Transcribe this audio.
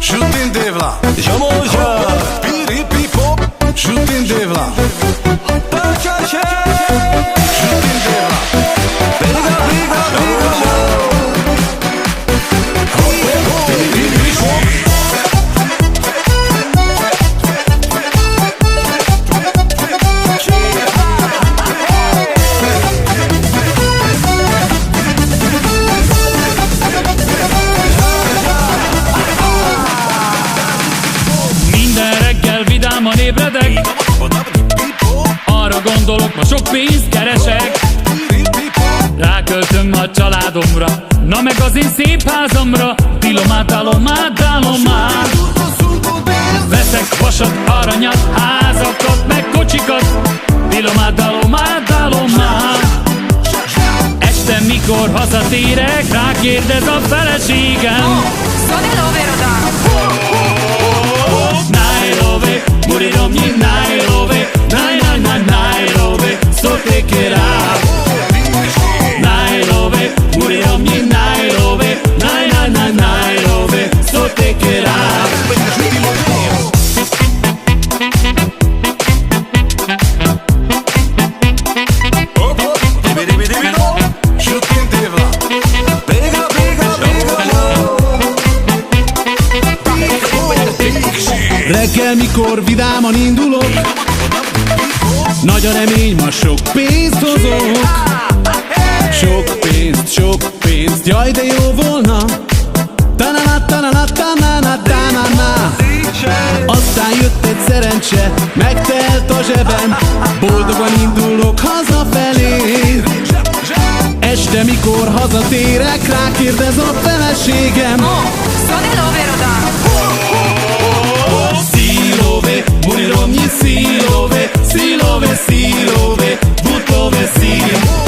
Shutindevla, Jamoja, piripipo, Shutindevla, Tachache, Shutindevla, Briga, briga, briga, piripipo. Minden reggel vidáman ébredek, arra gondolok, ma sok pénzt keresek. Ráköltöm a családomra, na meg az én szép házamra. Dilomát, dalomát, dalomát. Veszek vasat, aranyat, házakat, meg kocsikat. Dilomát, dalomát, dalomát. Este mikor hazatérek, rákérdez a feleségem. Sono l'overoda. Nairobi, Muridomnyi, Nairobi, Nairobi, so take it out. Nairobi, Muridomnyi, Nairobi, Nairobi, so take it out. Shutindevla, briga, briga, Reggel, mikor vidáman indulok, nagy a remény, ma sok pénzt hozok. Sok pénzt, jaj de jó volna. Ta-na-na, ta-na-na, ta-na-na, ta-na-na. Aztán jött egy szerencse, megtelt a zsebem. Boldogan indulok hazafelé. Este, mikor hazatérek, rákérdez a feleségem. Sono l'overoda. Szilove, Muridomnyi, Szilove, Szilove, Szilove, Butove, Szilove.